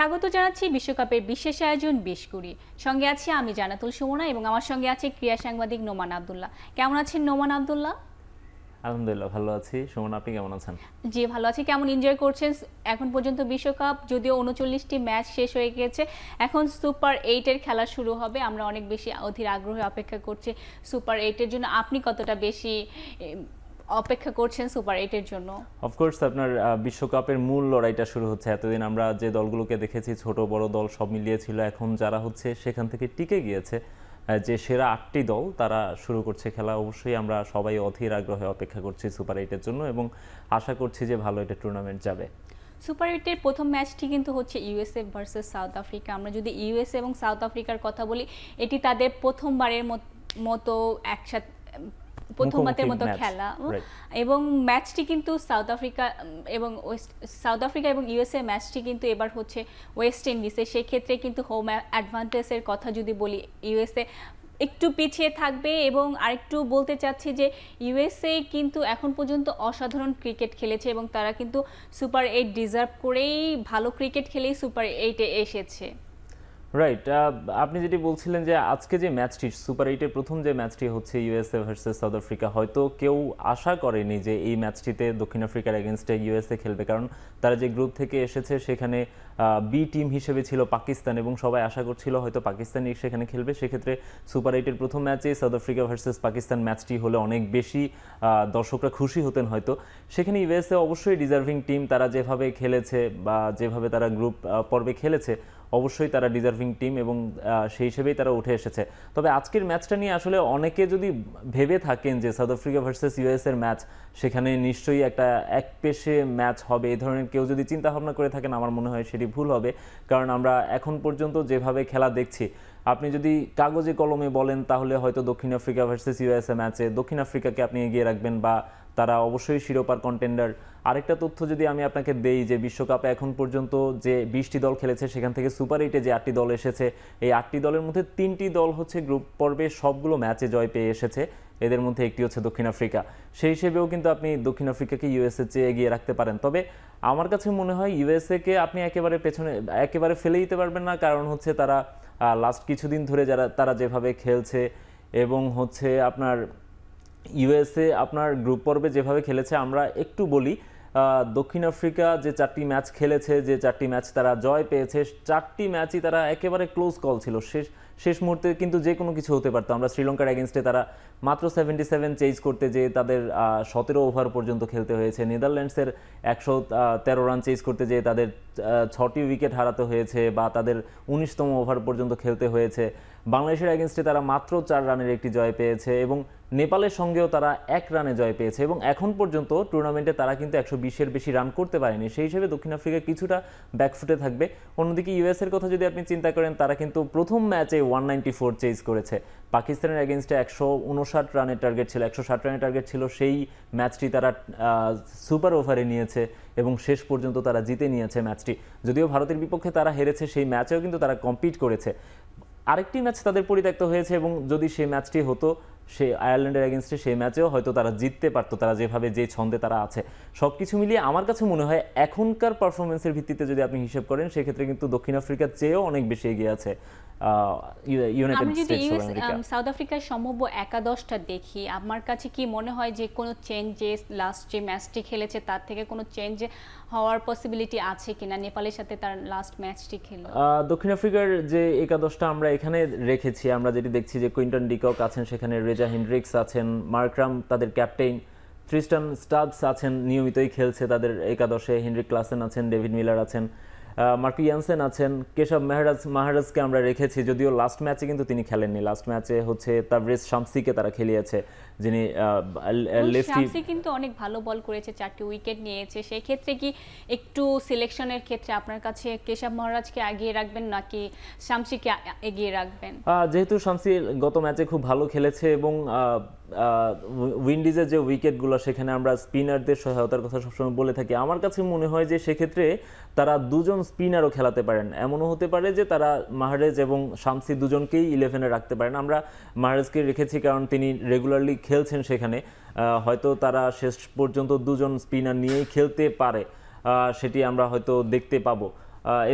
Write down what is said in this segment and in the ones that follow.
স্বাগত জানাচ্ছি বিশ্বকাপের বিশেষ আয়োজন ২০-২০। সঙ্গে আছি আমি জান্নাতুল সুমনা এবং আমার সঙ্গে আছে ক্রীড়া সাংবাদিক নোমান আব্দুল্লাহ। কেমন আছেন নোমান আব্দুল্লাহ? আলহামদুলিল্লাহ ভালো আছি। সুমন, আপনি কেমন আছেন? জি ভালো আছি। কেমন এনজয় করছেন এখন পর্যন্ত বিশ্বকাপ? যদিও ৩৯টি ম্যাচ শেষ হয়ে গিয়েছে, এখন সুপার 8-এর খেলা শুরু হবে। আমরা অনেক বেশি অধীর আগ্রহে অপেক্ষা করছি সুপার 8-এর জন্য। আপনি কতটা বেশি অপেক্ষা করছেন সুপার 8-এর জন্য? অফকোর্স আপনার বিশ্বকাপের মূল লড়াইটা শুরু হচ্ছে। এতদিন আমরা যে দলগুলোকে দেখেছি, ছোট বড় দল সব মিলিয়ে ছিল, এখন যারা হচ্ছে সেখান থেকে টিকে গিয়েছে, যে সেরা 8টি দল তারা শুরু করছে খেলা। অবশ্যই আমরা সবাই অধীর আগ্রহে অপেক্ষা করছি সুপার 8-এর জন্য এবং আশা করছি যে ভালো একটা টুর্নামেন্ট যাবে। সুপার 8-এর প্রথম ম্যাচটি কিন্তু হচ্ছে ইউএসএ ভার্সেস সাউথ আফ্রিকা। আমরা যদি ইউএসএ এবং সাউথ আফ্রিকার কথা বলি, এটি তাদের প্রথমবারের মতো একসাথে প্রথমবারের মতো খেলা এবং ম্যাচটি কিন্তু সাউথ আফ্রিকা এবং ইউএসএ ম্যাচটি কিন্তু এবার হচ্ছে ওয়েস্ট ইন্ডিজে। সেক্ষেত্রে কিন্তু হোম অ্যাডভান্টেজের কথা যদি বলি, ইউএসএ একটু পিছিয়ে থাকবে। এবং আরেকটু বলতে চাচ্ছি যে ইউএসএ কিন্তু এখন পর্যন্ত অসাধারণ ক্রিকেট খেলেছে এবং তারা কিন্তু সুপার 8 ডিজার্ভ করেই, ভালো ক্রিকেট খেলেই সুপার 8-এ এসেছে। রাইট। আপনি যেটি বলছিলেন যে আজকে যে ম্যাচটি সুপার 8-এর প্রথম যে ম্যাচটি হচ্ছে ইউএসএ ভার্সেস সাউথ আফ্রিকা, হয়তো কেউ আশা করেনি যে এই ম্যাচটিতে দক্ষিণ আফ্রিকার এগেনস্টে ইউএসএ খেলবে, কারণ তারা যে গ্রুপ থেকে এসেছে সেখানে বি টিম হিসেবে ছিল পাকিস্তান এবং সবাই আশা করছিল হয়তো পাকিস্তানই সেখানে খেলবে। সেক্ষেত্রে সুপার 8-এর প্রথম ম্যাচে সাউথ আফ্রিকা ভার্সেস পাকিস্তান ম্যাচটি হলে অনেক বেশি দর্শকরা খুশি হতেন হয়তো। সেখানে ইউএসএ অবশ্যই ডিজার্ভিং টিম, তারা যেভাবে খেলেছে বা যেভাবে তারা গ্রুপ পর্বে খেলেছে অবশ্যই তারা ডিজার্ভিং টিম এবং সেই হিসেবেই তারা উঠে এসেছে। তবে আজকের ম্যাচটা নিয়ে আসলে অনেকে যদি ভেবে থাকেন যে সাউথ আফ্রিকা ভার্সেস ইউএসএর ম্যাচ, সেখানে নিশ্চয়ই একটা একপেশে ম্যাচ হবে, এই ধরনের কেউ যদি চিন্তা ভাবনা করে থাকেন, আমার মনে হয় সেটি ভুল হবে। কারণ আমরা এখন পর্যন্ত যেভাবে খেলা দেখছি, আপনি যদি কাগজে কলমে বলেন তাহলে হয়তো দক্ষিণ আফ্রিকা ভার্সেস ইউএসএ ম্যাচে দক্ষিণ আফ্রিকাকে আপনি এগিয়ে রাখবেন বা তারা অবশ্যই শিরোপার কন্টেন্ডার। আরেকটা তথ্য যদি আমি আপনাকে দেই যে বিশ্বকাপে এখন পর্যন্ত যে 20টি দল খেলেছে, সেখান থেকে সুপার 8-এ যে 8টি দল এসেছে, এই 8টি দলের মধ্যে 3টি দল হচ্ছে গ্রুপ পর্বে সবগুলো ম্যাচে জয় পেয়ে এসেছে। এদের মধ্যে একটি হচ্ছে দক্ষিণ আফ্রিকা। সেই হিসেবেও কিন্তু আপনি দক্ষিণ আফ্রিকাকে ইউএসএ চেয়ে এগিয়ে রাখতে পারেন। তবে আমার কাছে মনে হয় ইউএসএকে আপনি একেবারে ফেলে দিতে পারবেন না, কারণ হচ্ছে তারা লাস্ট কিছুদিন ধরে তারা যেভাবে খেলছে এবং হচ্ছে আপনার ইউএসএ আপনার গ্রুপ পর্বে যেভাবে খেলেছে, আমরা একটু বলি দক্ষিণ আফ্রিকা যে 4টি ম্যাচ খেলেছে, যে 4টি ম্যাচ তারা জয় পেয়েছে, 4টি ম্যাচই তারা একেবারে ক্লোজ কল ছিল। শেষ মুহূর্তে কিন্তু যে কোনো কিছু হতে পারতো। আমরা শ্রীলঙ্কার এগেনস্টে তারা মাত্র 77 চেজ করতে যেয়ে তাদের 17 ওভার পর্যন্ত খেলতে হয়েছে। নেদারল্যান্ডসের 113 রান চেজ করতে যেয়ে তাদের 6টি উইকেট হারাতে হয়েছে বা তাদের 19তম ওভার পর্যন্ত খেলতে হয়েছে। বাংলাদেশের এগেনস্টে তারা মাত্র 4 রানের একটি জয় পেয়েছে এবং নেপালের সঙ্গেও তারা 1 রানে জয় পেয়েছে এবং এখন পর্যন্ত টুর্নামেন্টে তারা কিন্তু 120-এর বেশি রান করতে পারেনি। সেই হিসেবে দক্ষিণ আফ্রিকা কিছুটা ব্যাকফুটে থাকবে। অন্যদিকে ইউএসএর কথা যদি আপনি চিন্তা করেন, তারা কিন্তু প্রথম ম্যাচে 194 চেজ করেছে। পাকিস্তানের এগেনস্টে 159 রানের টার্গেট ছিল, 160 রানের টার্গেট ছিল। সেই ম্যাচটি তারা সুপার ওভারে নিয়েছে এবং শেষ পর্যন্ত তারা জিতে নিয়েছে ম্যাচটি। যদিও ভারতের বিপক্ষে তারা হেরেছে, সেই ম্যাচেও কিন্তু তারা কম্পিট করেছে। আরেকটি ম্যাচ তাদের পরিত্যক্ত হয়েছে এবং যদি সেই ম্যাচটি হতো সেই আয়ারল্যান্ডের এগেনস্টে, সেই ম্যাচেও হয়তো তারা জিততে পারতো, তারা যেভাবে যে ছন্দে তারা আছে। সব কিছু মিলিয়ে আমার কাছে মনে হয় এখনকার পারফরমেন্সের ভিত্তিতে যদি আপনি হিসেব করেন, সেক্ষেত্রে কিন্তু দক্ষিণ আফ্রিকার চেয়েও অনেক বেশি এগিয়ে আছে United states of America. South আফ্রিকার সম্ভাব্য একাদশটা দেখি, আমার কাছে কি মনে হয় যে কোনো চেঞ্জেস লাস্ট যে ম্যাচটি খেলেছে তার থেকে কোনো চেঞ্জ হওয়ার পসিবিলিটি আছে কিনা? নেপালের সাথে তার লাস্ট ম্যাচটি খেলল। দক্ষিণ আফ্রিকার যে একাদশটা আমরা এখানে রেখেছি, আমরা যেটি দেখছি যে কুইন্টন ডিকক আছেন, সেখানে রেজা হেন্ড্রিক্স আছেন, মার্করাম তাদের ক্যাপ্টেন, ট্রিস্টান স্টাবস আছেন, নিয়মিতই খেলছে তাদের একাদশে, হেনরিক ক্লাসেন আছেন, ডেভিড মিলার আছেন, মার্কি ইয়ানসেন আছেন, কেশব মাহারাজকে আমরা রেখেছি, যদিও লাস্ট ম্যাচে কিন্তু তিনি খেলেননি। লাস্ট ম্যাচে হচ্ছে তাবরেজ শামসিকে তারা খেলিয়েছে, যিনি লেফটি। শামসি কিন্তু অনেক ভালো বল করেছে, 4টি উইকেট নিয়েছে। সেই ক্ষেত্রে কি একটু সিলেকশনের ক্ষেত্রে আপনার কাছে কেশব মহারাজকে এগিয়ে রাখবেন নাকি শামসিকে এগিয়ে রাখবেন? যেহেতু শামসি গত ম্যাচে খুব ভালো খেলেছে এবং উইন্ডিজের যে উইকেটগুলো, সেখানে আমরা স্পিনারদের সহায়তার কথা সবসময় বলে থাকি। আমার কাছে মনে হয় যে সেক্ষেত্রে তারা দুজন স্পিনারও খেলাতে পারেন। এমনও হতে পারে যে তারা মাহারেজ এবং শামসি দুজনকেই 11-এ রাখতে পারেন। আমরা মাহারেজকে রেখেছি কারণ তিনি রেগুলারলি খেলছেন সেখানে। হয়তো তারা শেষ পর্যন্ত দুজন স্পিনার নিয়েই খেলতে পারে, সেটি আমরা হয়তো দেখতে পাবো।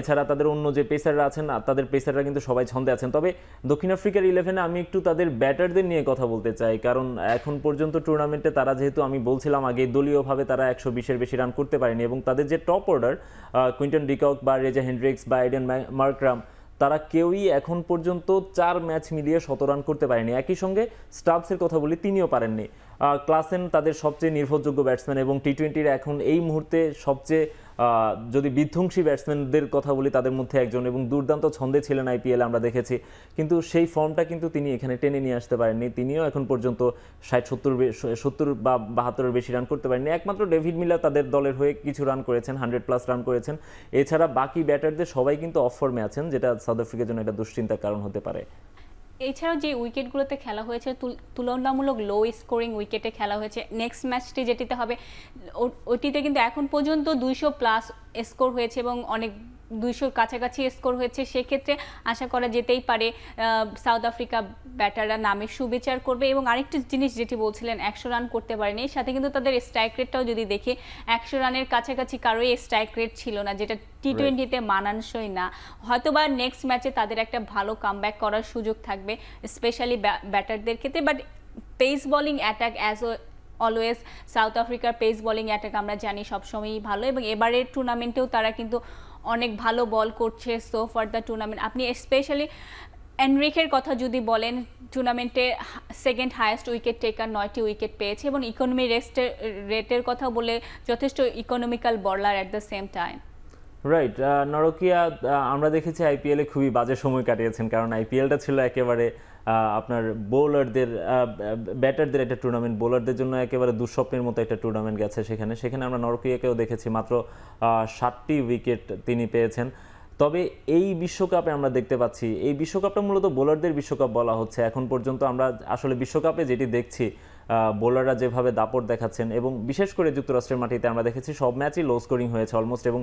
এছাড়া তাদের অন্য যে পেসাররা আছেন তাদের পেসাররা কিন্তু সবাই ছন্দে আছেন। তবে দক্ষিণ আফ্রিকার 11-এ আমি একটু তাদের ব্যাটারদের নিয়ে কথা বলতে চাই, কারণ এখন পর্যন্ত টুর্নামেন্টে তারা যেহেতু আমি বলছিলাম আগে দলীয়ভাবে তারা 120-এর বেশি রান করতে পারেনি, এবং তাদের যে টপ অর্ডার কুইন্টন ডিকক বা রেজা হেন্ড্রিক্স বা এডেন মার্করাম, তারা কেউই এখন পর্যন্ত 4 ম্যাচ মিলিয়ে 100 রান করতে পারেনি। একই সঙ্গে স্টাবসের কথা বলি, তিনিও পারেননি। ক্লাসেন তাদের সবচেয়ে নির্ভরযোগ্য ব্যাটসম্যান এবং টি-20-র এখন এই মুহূর্তে সবচেয়ে যদি বিধ্বংসী ব্যাটসম্যানদের কথা বলি তাদের মধ্যে একজন, এবং দুর্দান্ত ছন্দে ছিলেন আইপিএলে আমরা দেখেছি, কিন্তু সেই ফর্মটা কিন্তু তিনি এখানে টেনে নিয়ে আসতে পারেননি। তিনিও এখন পর্যন্ত 60-70 বা 72-এর বেশি রান করতে পারেননি। একমাত্র ডেভিড মিলার তাদের দলের হয়ে কিছু রান করেছেন, 100+ রান করেছেন। এছাড়া বাকি ব্যাটারদের সবাই কিন্তু অফ ফর্মে আছেন, যেটা সাউথ আফ্রিকার জন্য একটা দুশ্চিন্তার কারণ হতে পারে। এছাড়াও যে উইকেটগুলোতে খেলা হয়েছে তুলনামূলক লো স্কোরিং উইকেটে খেলা হয়েছে। নেক্সট ম্যাচটি যেটিতে হবে ওটিতে কিন্তু এখন পর্যন্ত 200+ স্কোর হয়েছে এবং অনেক 200 কাছাকাছি স্কোর হয়েছে। সেক্ষেত্রে আশা করা যেতেই পারে সাউথ আফ্রিকা ব্যাটাররা নামের সুবিচার করবে। এবং আরেকটি জিনিস যেটি বলছিলেন 100 রান করতে পারেনি, সাথে কিন্তু তাদের স্ট্রাইক রেটটাও যদি দেখি 100 রানের কাছাকাছি কারোই স্ট্রাইক রেট ছিল না, যেটা টি-20-তে মানানসই না। হয়তোবা নেক্সট ম্যাচে তাদের একটা ভালো কামব্যাক করার সুযোগ থাকবে, স্পেশালি ব্যাটারদের ক্ষেত্রে। But pace bowling attack as always south আফ্রিকার পেস বোলিং অ্যাটাক আমরা জানি সবসময়ই ভালো, এবং এবারের টুর্নামেন্টেও তারা কিন্তু অনেক ভালো বল করছে সো ফার দ্য টুর্নামেন্ট। আপনি স্পেশালি এনরিকের কথা যদি বলেন, টুর্নামেন্টে সেকেন্ড হাইয়েস্ট উইকেট টেকার, 9টি উইকেট পেয়েছে, এবং ইকোনমি রেটের কথা বলে যথেষ্ট economical bowler at the same time. Right, Nortje আমরা দেখেছি আইপিএলে খুবই বাজে সময় কাটিয়েছেন, কারণ আইপিএলটা ছিল একেবারে আপনার বোলারদের ব্যাটারদের একটা টুর্নামেন্ট, বোলারদের জন্য একেবারে দুঃস্বপ্নের মতো একটা টুর্নামেন্ট গেছে। সেখানে আমরা নরকিয়াকেও দেখেছি, মাত্র 7টি উইকেট তিনি পেয়েছেন। তবে এই বিশ্বকাপে আমরা দেখতে পাচ্ছি, এই বিশ্বকাপটা মূলত বোলারদের বিশ্বকাপ বলা হচ্ছে এখন পর্যন্ত। আমরা আসলে বিশ্বকাপে যেটি দেখছি, বোলাররা যেভাবে দাপট দেখাচ্ছেন, এবং বিশেষ করে যুক্তরাষ্ট্রের মাটিতে আমরা দেখেছি সব ম্যাচই লো স্কোরিং হয়েছে অলমোস্ট। এবং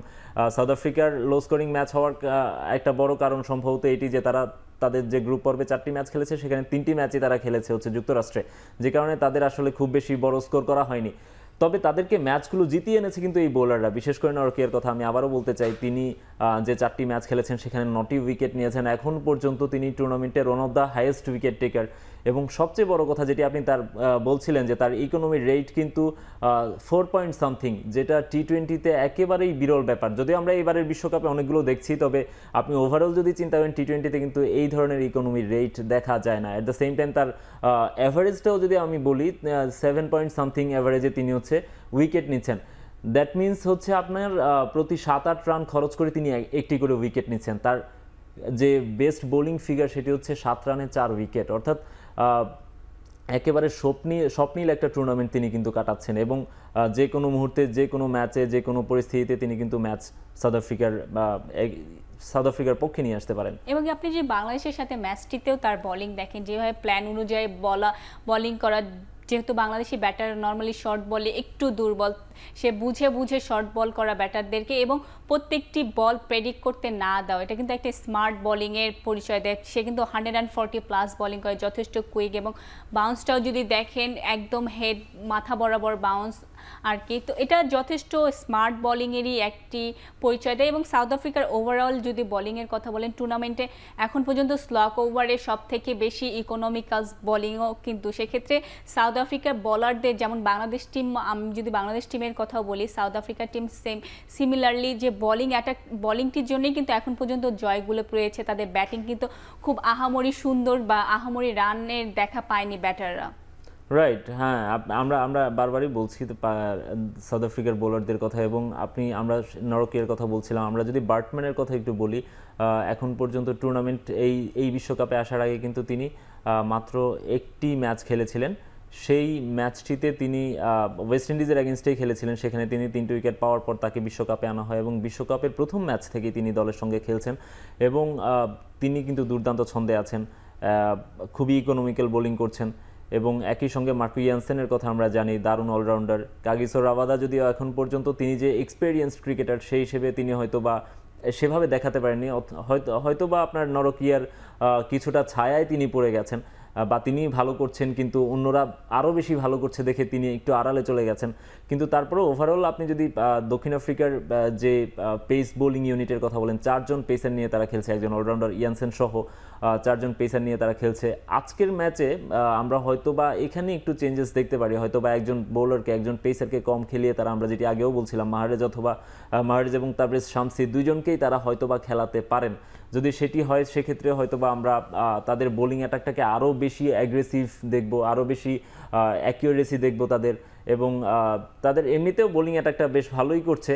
সাউথ আফ্রিকার লো স্কোরিং ম্যাচ হওয়ার একটা বড় কারণ সম্ভবত এটি যে তাদের যে গ্রুপ পর্বে 4টি ম্যাচ খেলেছে, সেখানে 3টি ম্যাচই তারা খেলেছে হচ্ছে যুক্তরাষ্ট্রে, যে কারণে তাদের আসলে খুব বেশি বড় স্কোর করা হয়নি। তবে তাদেরকে ম্যাচগুলো জিতিয়ে এনেছে কিন্তু এই বোলাররা, বিশেষ করে নরকিয়ার কথা আমি আবারও বলতে চাই। তিনি যে 4টি ম্যাচ খেলেছেন সেখানে 9টি উইকেট নিয়েছেন। এখন পর্যন্ত তিনি টুর্নামেন্টের one of the highest wicket টেকার, এবং সবচেয়ে বড় কথা যেটি আপনি তার বলছিলেন যে তার ইকোনমি রেট কিন্তু 4 পয়েন্ট সামথিং, যেটা টি-20-তে একেবারেই বিরল ব্যাপার। যদিও আমরা এবারের বিশ্বকাপে অনেকগুলো দেখছি, তবে আপনি ওভারঅল যদি চিন্তা করেন টি-20-তে কিন্তু এই ধরনের ইকোনমি রেট দেখা যায় না। অ্যাট দ্য সেম টাইম তার অ্যাভারেজটাও যদি আমি বলি 7 পয়েন্ট সামথিং অ্যাভারেজে তিনি হচ্ছে উইকেট নিচ্ছেন। দ্যাট মিনস হচ্ছে আপনার প্রতি 7-8 রান খরচ করে তিনি একটি করে উইকেট নিচ্ছেন। তার যে বেস্ট বোলিং ফিগার সেটি হচ্ছে 7 রানে 4 উইকেট, অর্থাৎ একেবারে স্বপ্নীল একটা টুর্নামেন্ট তিনি কিন্তু কাটাচ্ছেন। এবং যে কোনো মুহূর্তে, যে কোনো ম্যাচে, যে কোনো পরিস্থিতিতে তিনি কিন্তু ম্যাচ সাউথ আফ্রিকার পক্ষে নিয়ে আসতে পারেন। এবং আপনি যে বাংলাদেশের সাথে ম্যাচটিতেও তার বোলিং দেখেন, যেভাবে প্ল্যান অনুযায়ী বোলিং করা, যেহেতু বাংলাদেশি ব্যাটার নর্মালি শর্ট বলে একটু দুর্বল, সে বুঝে বুঝে শর্ট বল করা ব্যাটারদেরকে এবং প্রত্যেকটি বল প্রেডিক্ট করতে না দাও, এটা কিন্তু একটা স্মার্ট বোলিংয়ের পরিচয় দেয়। সে কিন্তু 140+ বোলিং করে, যথেষ্ট কুইক, এবং বাউন্সটাও যদি দেখেন একদম হেড মাথা বরাবর বাউন্স আর কি। তো এটা যথেষ্ট স্মার্ট বোলিংয়েরই একটি পরিচয় দেয়। এবং সাউথ আফ্রিকার ওভারঅল যদি বোলিংয়ের কথা বলেন, টুর্নামেন্টে এখন পর্যন্ত স্লক ওভারে সব থেকে বেশি ইকোনমিক্যাল বোলিংও কিন্তু। সেক্ষেত্রে সাউথ আফ্রিকার বোলারদের, যেমন বাংলাদেশ টিম, আমি যদি বাংলাদেশ টিমের কথাও বলি, সাউথ আফ্রিকা টিম সিমিলারলি যে বোলিংটির জন্যই কিন্তু এখন পর্যন্ত জয়গুলো পেয়েছে। তাদের ব্যাটিং কিন্তু খুব আহামরি সুন্দর বা আহামরি রানের দেখা পায়নি ব্যাটাররা। রাইট, হ্যাঁ, আমরা বারবারই বলছি সাউথ আফ্রিকার বোলারদের কথা, এবং আমরা নরকিয়ার কথা বলছিলাম। আমরা যদি বার্টম্যানের কথা একটু বলি, এখন পর্যন্ত টুর্নামেন্ট এই বিশ্বকাপে আসার আগে কিন্তু তিনি মাত্র একটি ম্যাচ খেলেছিলেন। সেই ম্যাচটিতে তিনি ওয়েস্ট ইন্ডিজের এগেনস্টেই খেলেছিলেন। সেখানে তিনি 3টি উইকেট পাওয়ার পর তাকে বিশ্বকাপে আনা হয়, এবং বিশ্বকাপের প্রথম ম্যাচ থেকেই তিনি দলের সঙ্গে খেলছেন, এবং তিনি কিন্তু দুর্দান্ত ছন্দে আছেন, খুবই ইকোনমিক্যাল বোলিং করছেন। এবং একই সঙ্গে মার্কো ইয়ানসেনের কথা আমরা জানি, দারুণ অলরাউন্ডার। কাগিসো রাবাদা যদিও এখন পর্যন্ত তিনি যে এক্সপেরিয়েন্সড ক্রিকেটার সেই হিসেবে তিনি হয়তো বা সেভাবে দেখাতে পারেননি, হয়তো বা আপনার নরকিয়ার কিছুটা ছায়ায় তিনি পড়ে গেছেন। বা তিনি ভালো করছেন কিন্তু অন্যরা আরও বেশি ভালো করছে দেখে তিনি একটু আড়ালে চলে গেছেন। কিন্তু তারপরে ওভারঅল আপনি যদি দক্ষিণ আফ্রিকার যে পেস বোলিং ইউনিটের কথা বলেন, 4 জন পেসার নিয়ে তারা খেলছে, একজন অলরাউন্ডার ইয়ানসেন সহ 4 জন পেসার নিয়ে তারা খেলছে। আজকের ম্যাচে আমরা হয়তো বা এখানে একটু চেঞ্জেস দেখতে পারি, হয়তো বা একজন বোলারকে, একজন পেসারকে কম খেলিয়ে তারা, আমরা যেটি আগেও বলছিলাম, মাহারেজ এবং তাবরেজ শামসি দুইজনকেই তারা হয়তো বা খেলাতে পারেন। যদি সেটি হয় সেক্ষেত্রে হয়তো বা আমরা তাদের বোলিং অ্যাটাকটাকে আরও বেশি অ্যাগ্রেসিভ দেখব, আরও বেশি অ্যাকিউরেসি দেখব তাদের, এবং তাদের এমনিতেও বোলিং অ্যাটাকটা বেশ ভালোই করছে।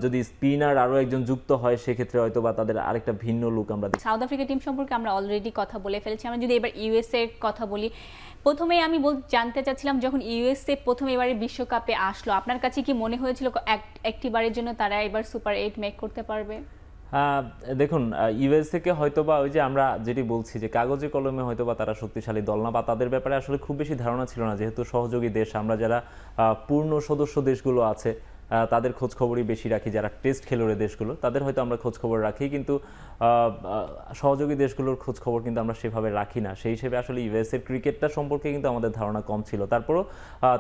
যদি স্পিনার আরও একজন যুক্ত হয় সেক্ষেত্রে হয়তো বা তাদের আরেকটা ভিন্ন লুক আমরা দেখি। সাউথ আফ্রিকা টিম সম্পর্কে আমরা অলরেডি কথা বলে ফেলেছি। আমরা যদি এবার ইউএসএ এর কথা বলি, প্রথমে আমি জানতে চাচ্ছিলাম, যখন ইউএসএ প্রথম এবারে বিশ্বকাপে আসলো, আপনার কাছে কি মনে হয়েছিল একটি বারের জন্য তারা এবার সুপার 8 মেক করতে পারবে? দেখুন, ইউএসএকে হয়তোবা ওই যে আমরা যেটি বলছি যে কাগজে কলমে হয়তোবা তারা শক্তিশালী দল না, বা তাদের ব্যাপারে আসলে খুব বেশি ধারণা ছিল না, যেহেতু সহযোগী দেশ, আমরা যারা পূর্ণ সদস্য দেশগুলো আছে তাদের খোঁজ খবরই বেশি রাখি, যারা টেস্ট খেলুড়ে দেশগুলো তাদের হয়তো আমরা খোঁজ খবর রাখি, কিন্তু সহযোগী দেশগুলোর খোঁজ খবর কিন্তু আমরা সেভাবে রাখি না। সেই হিসেবে আসলে ইউএসএর ক্রিকেটটা সম্পর্কে কিন্তু আমাদের ধারণা কম ছিল। তারপরও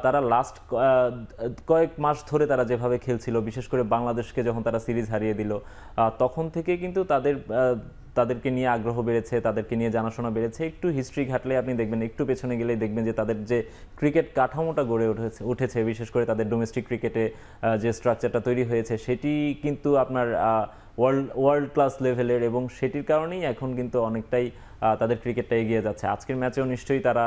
তারা লাস্ট কয়েক মাস ধরে তারা যেভাবে খেলছিল, বিশেষ করে বাংলাদেশকে যখন তারা সিরিজ হারিয়ে দিল, তখন থেকে কিন্তু তাদেরকে নিয়ে আগ্রহ বেড়েছে, তাদেরকে নিয়ে জানাশোনা বেড়েছে। একটু হিস্ট্রি ঘাটলে আপনি দেখবেন, একটু পেছনে গেলেই দেখবেন যে তাদের যে ক্রিকেট কাঠামোটা গড়ে উঠেছে, বিশেষ করে তাদের ডোমেস্টিক ক্রিকেটে যে স্ট্রাকচারটা তৈরি হয়েছে সেটি কিন্তু আপনার ওয়ার্ল্ড ক্লাস লেভেলের, এবং সেটির কারণেই এখন কিন্তু অনেকটাই তাদের ক্রিকেটটা এগিয়ে যাচ্ছে। আজকের ম্যাচেও নিশ্চয়ই তারা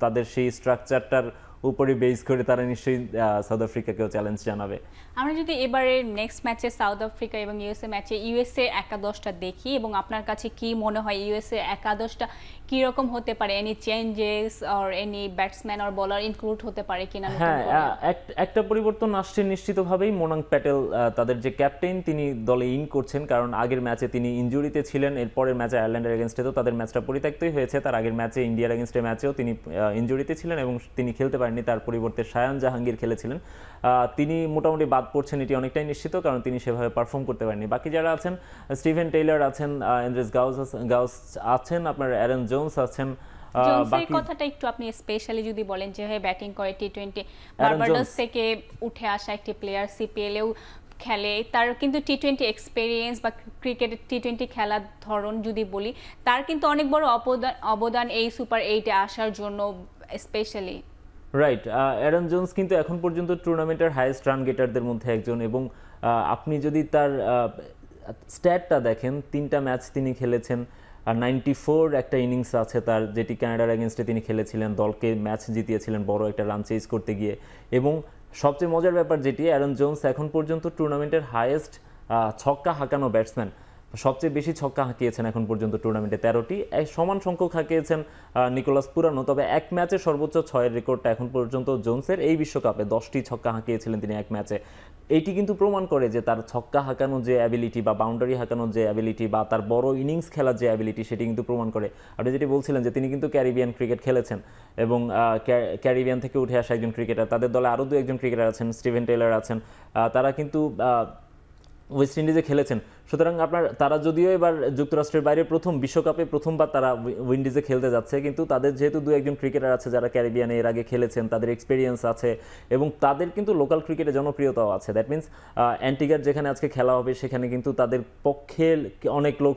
তাদের সেই স্ট্রাকচারটার উপরে বেস করে তারা নিশ্চয়ই সাউথ আফ্রিকাকেও চ্যালেঞ্জ জানাবে। আমরা যদি এবারে নেক্সট ম্যাচে সাউথ আফ্রিকা এবং ইউএসএ ম্যাচে ইউএসএ একাদশটা দেখি, এবং আপনার কাছে কি মনে হয় ইউএসএ একাদশটা কি রকম হতে পারে? Any changes or any batsman or bowler include হতে পারে কিনা? হ্যাঁ, একটা পরিবর্তন আসছে নিশ্চিতভাবেই। মোনাং প্যাটেল তাদের যে ক্যাপ্টেন, তিনি দলে ইন করছেন, কারণ আগের ম্যাচে তিনি ইনজুরিতে ছিলেন। এরপরের ম্যাচে আয়ারল্যান্ডের এগেনস্টে তো তাদের ম্যাচটা পরিত্যক্তই হয়েছে, তার আগের ম্যাচে ইন্ডিয়ার এগেনস্টে ম্যাচেও তিনি ইনজুরিতে ছিলেন এবং তিনি খেলতে পারেননি। তার পরিবর্তে শায়ান জাহাঙ্গীর খেলেছিলেন। তিনি মোটামুটি বাদ পড়ছেন এটি অনেকটাই নিশ্চিত, কারণ তিনি সেভাবে পারফর্ম করতে পারেননি। বাকি যারা আছেন, স্টিভেন টেইলর আছেন, এন্ড্রেস গাউস আছেন, আপনার অ্যারন জোন্স আছেন। জোনসের কথাটা একটু আপনি স্পেশালি যদি বলেন, যে ব্যাটিং করে টি20, বার্বাডোস থেকে উঠে আসা একটি প্লেয়ার, সিপিএলেও খেলে, তার কিন্তু টি20 এক্সপেরিয়েন্স বা ক্রিকেট টি20 খেলার ধরন যদি বলি, তার কিন্তু অনেক বড় অবদান এই সুপার 8-এ আসার জন্য স্পেশালি। রাইট, অ্যারন জোন্স কিন্তু এখন পর্যন্ত টুর্নামেন্টের হাইয়েস্ট রান গেটারদের মধ্যে একজন, এবং আপনি যদি তার স্ট্যাটটা দেখেন, 3টা ম্যাচ তিনি খেলেছেন, আর 94 একটা ইনিংস আছে তার, যেটি কানাডার এগেনস্টে তিনি খেলেছিলেন, দলকে ম্যাচ জিতিয়েছিলেন বড় একটা রান চেজ করতে গিয়ে। এবং সবচেয়ে মজার ব্যাপার যেটি, অ্যারন জোন্স এখন পর্যন্ত টুর্নামেন্টের হাইয়েস্ট ছক্কা হাঁকানো ব্যাটসম্যান, সবচেয়ে বেশি ছক্কা হাঁকিয়েছেন এখন পর্যন্ত টুর্নামেন্টে 13টি, সমান সংখ্যক হাঁকিয়েছেন নিকোলাস পুরানো। তবে এক ম্যাচে সর্বোচ্চ 6-এর রেকর্ডটা এখন পর্যন্ত জোন্সের। এই বিশ্বকাপে 10টি ছক্কা হাঁকিয়েছিলেন তিনি এক ম্যাচে। এইটি কিন্তু প্রমাণ করে যে তার ছক্কা হাঁকানোর যে অ্যাবিলিটি, বা বাউন্ডারি হাঁকানোর যে অ্যাবিলিটি, বা তার বড় ইনিংস খেলার যে অ্যাবিলিটি, সেটি কিন্তু প্রমাণ করে। আপনি যেটি বলছিলেন যে তিনি কিন্তু ক্যারিবিয়ান ক্রিকেট খেলেছেন, এবং ক্যারিবিয়ান থেকে উঠে আসা একজন ক্রিকেটার। তাদের দলে আরও 2-একজন ক্রিকেটার আছেন, স্টিভেন টেইলর আছেন, তারা কিন্তু ওয়েস্ট ইন্ডিজে খেলেছেন। সুতরাং তারা যদিও এবার যুক্তরাষ্ট্রের বাইরে বিশ্বকাপে প্রথমবার তারা উইন্ডিজে খেলতে যাচ্ছে, কিন্তু তাদের যেহেতু 2-একজন ক্রিকেটার আছে যারা ক্যারিবিয়ানে এর আগে খেলেছেন, তাদের এক্সপিরিয়েন্স আছে, এবং তাদের কিন্তু লোকাল ক্রিকেটে জনপ্রিয়তাও আছে। দ্যাট মিনস অ্যান্টিগার যেখানে আজকে খেলা হবে সেখানে কিন্তু তাদের পক্ষে অনেক লোক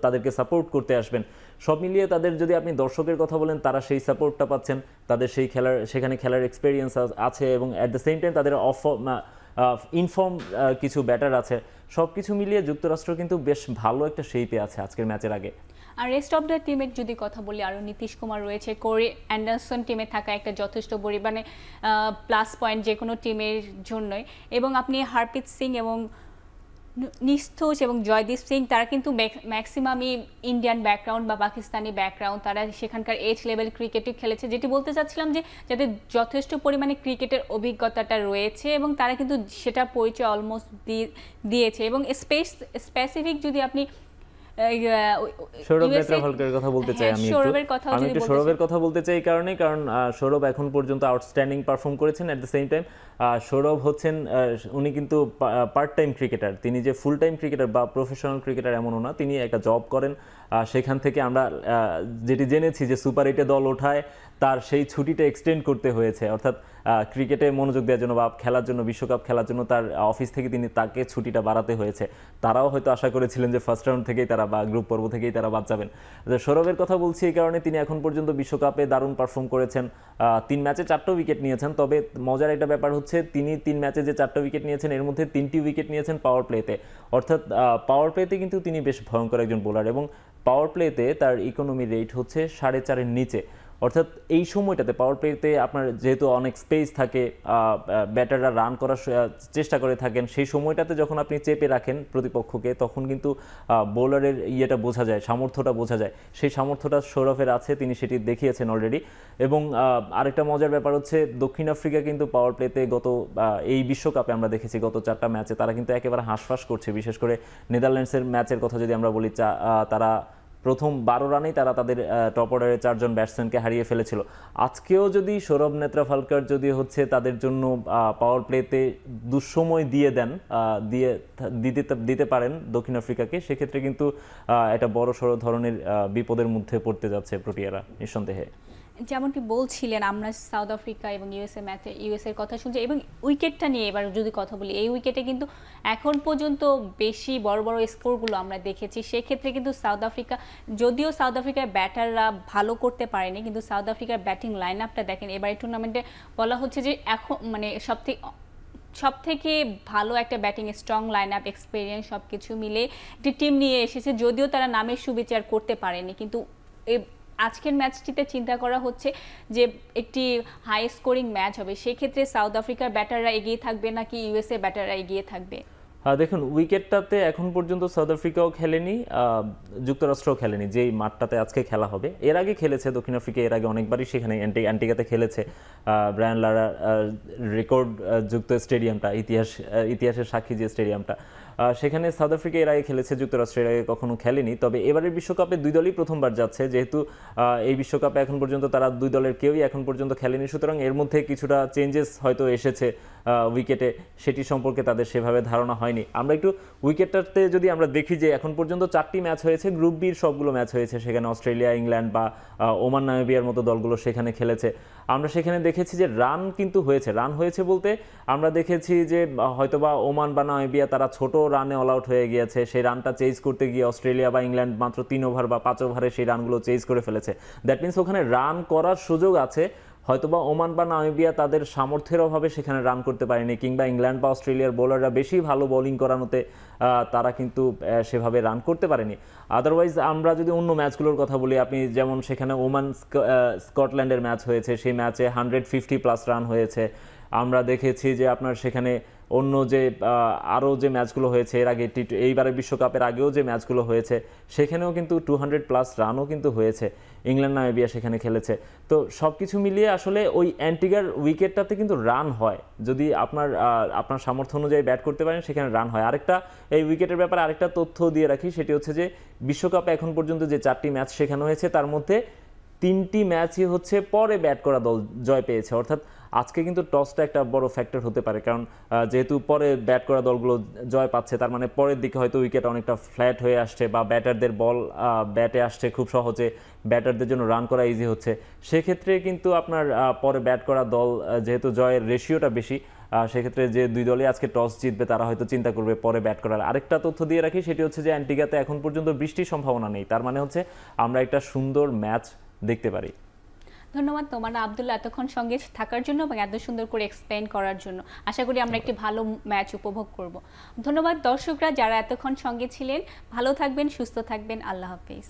তাদেরকে সাপোর্ট করতে আসবেন। সব মিলিয়ে তাদের, যদি আপনি দর্শকের কথা বলেন, তারা সেই সাপোর্টটা পাচ্ছেন, তাদের সেখানে খেলার এক্সপিরিয়েন্স আছে, এবং অ্যাট দ্য সেম টাইম তাদের ইনফর্ম কিছু ব্যাটার আছে। সব কিছু মিলিয়ে যুক্তরাষ্ট্র কিন্তু বেশ ভালো একটা শেপে আছে আজকের ম্যাচের আগে। আর রেস্ট অফ দ্য টিমের যদি কথা বলি, আরও নীতিশ কুমার রয়েছে, কোরি অ্যান্ডারসন টিমে থাকা একটা যথেষ্ট পরিমাণে প্লাস পয়েন্ট যে কোনো টিমের জন্যই। এবং আপনি হারপ্রীত সিং এবং নিস্তোষ এবং জয়দীপ সিং, তারা কিন্তু ম্যাক্সিমামই ইন্ডিয়ান ব্যাকগ্রাউন্ড বা পাকিস্তানি ব্যাকগ্রাউন্ড, তারা সেখানকার এজ লেভেল ক্রিকেটই খেলেছে। যেটি বলতে চাচ্ছিলাম যে যাদের যথেষ্ট পরিমাণে ক্রিকেটের অভিজ্ঞতাটা রয়েছে, এবং তারা কিন্তু সেটা পরিচয় অলমোস্ট দিয়েছে। এবং স্পেসিফিক যদি আপনি সৌরভ নেত্রাভালকারের কথা বলতে চাই, আমি একটু সৌরভের কথা বলতে চাই, কারণ সৌরভ এখন পর্যন্ত আউটস্ট্যান্ডিং পারফর্ম করেছেন। At the same time Sourav হচ্ছেন, উনি কিন্তু পার্ট টাইম ক্রিকেটার, তিনি যে ফুল টাইম ক্রিকেটার বা প্রফেশনাল ক্রিকেটার এমনও না, তিনি একটা জব করেন, সেখান থেকে আমরা যেটি জেনেছি যে সুপার 8-এ দল ওঠায় তার সেই ছুটিটা এক্সটেন্ড করতে হয়েছে, অর্থাৎ ক্রিকেটে মনোযোগ দেওয়ার জন্য বা খেলার জন্য, বিশ্বকাপ খেলার জন্য তার অফিস থেকে তাকে ছুটিটা বাড়াতে হয়েছে। তারাও হয়তো আশা করেছিলেন যে ফার্স্ট রাউন্ড থেকেই তারা বা গ্রুপ পর্ব থেকেই তারা বাদ যাবেন। সৌরভের কথা বলছি এই কারণে, তিনি এখন পর্যন্ত বিশ্বকাপে দারুণ পারফর্ম করেছেন, 3 ম্যাচে 4টা উইকেট নিয়েছেন। তবে মজার একটা ব্যাপার হচ্ছে তিনি 3 ম্যাচে যে 4টা উইকেট নিয়েছেন এর মধ্যে 3টি উইকেট নিয়েছেন পাওয়ার প্লেতে, অর্থাৎ পাওয়ার প্লেতে কিন্তু তিনি বেশ ভয়ঙ্কর একজন বোলার, এবং পাওয়ার প্লেতে তার ইকোনমি রেট হচ্ছে 4.5-এর নিচে। অর্থাৎ এই সময়টাতে পাওয়ার প্লেতে আপনার যেহেতু অনেক স্পেস থাকে, ব্যাটাররা রান করার চেষ্টা করে থাকেন, সেই সময়টাতে যখন আপনি চেপে রাখেন প্রতিপক্ষকে তখন কিন্তু বোলারের ইয়েটা বোঝা যায়, সামর্থ্যটা বোঝা যায়। সেই সামর্থ্যটা সৌরভের আছে, তিনি সেটি দেখিয়েছেন অলরেডি। এবং আরেকটা মজার ব্যাপার হচ্ছে দক্ষিণ আফ্রিকা কিন্তু পাওয়ার প্লেতে এই বিশ্বকাপে আমরা দেখেছি গত 4টা ম্যাচে তারা কিন্তু একেবারে হাঁসফাঁস করছে। বিশেষ করে নেদারল্যান্ডসের ম্যাচের কথা যদি আমরা বলি, তারা প্রথম 12 রানেই তারা তাদের টপ অর্ডারে 4 জন ব্যাটসম্যানকে হারিয়ে ফেলেছিল। আজকেও যদি সৌরভ নেত্রাফালকার যদি হচ্ছে তাদের জন্য পাওয়ার প্লেতে দুঃসময় দিতে পারেন দক্ষিণ আফ্রিকাকে, সেক্ষেত্রে কিন্তু এটা বড় সড়ো ধরনের বিপদের মধ্যে পড়তে যাচ্ছে প্রোটিয়ারা নিঃসন্দেহে। যেমনটি বলছিলেন, আমরা সাউথ আফ্রিকা এবং ইউএসএর কথা শুনছি, এবং উইকেটটা নিয়ে এবার যদি কথা বলি, এই উইকেটে কিন্তু এখন পর্যন্ত বেশি বড় বড় স্কোরগুলো আমরা দেখেছি। সেক্ষেত্রে কিন্তু সাউথ আফ্রিকার ব্যাটাররা ভালো করতে পারেনি, কিন্তু সাউথ আফ্রিকার ব্যাটিং লাইন আপটা দেখেন এবার এই টুর্নামেন্টে বলা হচ্ছে যে এখন মানে সবথেকে ভালো একটা batting strong line up, experience সব কিছু মিলে একটি টিম নিয়ে এসেছে। যদিও তারা নামের সুবিচার করতে পারেনি, কিন্তু আজকের ম্যাচটিতে চিন্তা করা হচ্ছে যে একটি হাই স্কোরিং ম্যাচ হবে। সেক্ষেত্রে সাউথ আফ্রিকার ব্যাটাররা এগিয়ে থাকবে নাকি ইউএসএ ব্যাটাররা এগিয়ে থাকবে? দেখুন, উইকেটটাতে এখন পর্যন্ত সাউথ আফ্রিকাও খেলেনি, যুক্তরাষ্ট্রও খেলেনি যেই মাঠটাতে আজকে খেলা হবে। এর আগে খেলেছে দক্ষিণ আফ্রিকা, এর আগে অনেকবারই সেখানে অ্যান্টিগাতে খেলেছে। ব্রায়ান লারা রেকর্ড যুক্ত স্টেডিয়ামটা, ইতিহাসের সাক্ষী যে স্টেডিয়ামটা, সেখানে সাউথ আফ্রিকা এর আগে খেলেছে, যুক্তরাষ্ট্রের আগে কখনো খেলেনি। তবে এবারের বিশ্বকাপে 2 দলই প্রথমবার যাচ্ছে, যেহেতু এই বিশ্বকাপে এখন পর্যন্ত তারা 2 দলের কেউই এখন পর্যন্ত খেলেনি, সুতরাং এর মধ্যে কিছুটা চেঞ্জেস হয়তো এসেছে উইকেটে, সেটি সম্পর্কে তাদের সেভাবে ধারণা হয়নি। আমরা একটু উইকেটটাতে যদি আমরা দেখি যে এখন পর্যন্ত 4টি ম্যাচ হয়েছে, গ্রুপ বির সবগুলো ম্যাচ হয়েছে, সেখানে অস্ট্রেলিয়া, ইংল্যান্ড বা ওমান, নামিবিয়ার মতো দলগুলো সেখানে খেলেছে। আমরা সেখানে দেখেছি যে রান কিন্তু হয়েছে। রান হয়েছে বলতে আমরা দেখেছি যে হয়তোবা ওমান বা নামিবিয়া তারা ছোট রানে অল আউট হয়ে গিয়েছে, সেই রানটা চেজ করতে গিয়ে অস্ট্রেলিয়া বা ইংল্যান্ড মাত্র 3 ওভার বা 5 ওভারে সেই রানগুলো চেজ করে ফেলেছে। দ্যাট মিনস ওখানে রান করার সুযোগ আছে, হয়তোবা ওমান বা নামিবিয়া তাদের সামর্থ্যের অভাবে সেখানে রান করতে পারেনি, কিংবা ইংল্যান্ড বা অস্ট্রেলিয়ার বোলাররা বেশি ভালো বোলিং করানোতে তারা কিন্তু সেভাবে রান করতে পারেনি। আদারওয়াইজ আমরা যদি অন্য ম্যাচগুলোর কথা বলি, আপনি যেমন সেখানে ওমান স্কটল্যান্ডের ম্যাচ হয়েছে, সেই ম্যাচে 150+ রান হয়েছে। আমরা দেখেছি যে আপনার সেখানে অন্য যে আরও যে ম্যাচগুলো হয়েছে এর আগে, এইবারের বিশ্বকাপের আগেও যে ম্যাচগুলো হয়েছে সেখানেও কিন্তু 200+ রানও কিন্তু হয়েছে। ইংল্যান্ড, নামিবিয়া সেখানে খেলেছে। তো সব কিছু মিলিয়ে আসলে ওই অ্যান্টিগার উইকেটটাতে কিন্তু রান হয়, যদি আপনার সামর্থ্য অনুযায়ী ব্যাট করতে পারেন সেখানে রান হয়। আরেকটা এই উইকেটের ব্যাপারে আরেকটা তথ্য দিয়ে রাখি, সেটি হচ্ছে যে বিশ্বকাপে এখন পর্যন্ত যে 4টি ম্যাচ শেখানো হয়েছে তার মধ্যে 3টি ম্যাচই হচ্ছে পরে ব্যাট করা দল জয় পেয়েছে। অর্থাৎ আজকে কিন্তু টসটা একটা বড় ফ্যাক্টর হতে পারে, কারণ যেহেতু পরে ব্যাট করা দলগুলো জয় পাচ্ছে, তার মানে পরের দিকে হয়তো উইকেট অনেকটা ফ্ল্যাট হয়ে আসছে, বা ব্যাটারদের বল ব্যাটে আসছে খুব সহজে, ব্যাটারদের জন্য রান করা ইজি হচ্ছে। সেক্ষেত্রে কিন্তু আপনার পরে ব্যাট করা দল যেহেতু জয়ের রেশিওটা বেশি, সেক্ষেত্রে যে 2 দলই আজকে টস জিতবে তারা হয়তো চিন্তা করবে পরে ব্যাট করার। আরেকটা তথ্য দিয়ে রাখি, সেটি হচ্ছে যে অ্যান্টিগাতে এখন পর্যন্ত বৃষ্টির সম্ভাবনা নেই, তার মানে হচ্ছে আমরা একটা সুন্দর ম্যাচ দেখতে পারি। ধন্যবাদ তোমার আব্দুল্লাহ এতক্ষণ সঙ্গে থাকার জন্য এবং এত সুন্দর করে এক্সপ্লেইন করার জন্য। আশা করি আমরা একটি ভালো ম্যাচ উপভোগ করব। ধন্যবাদ দর্শকরা যারা এতক্ষণ সঙ্গে ছিলেন। ভালো থাকবেন, সুস্থ থাকবেন। আল্লাহ হাফেজ।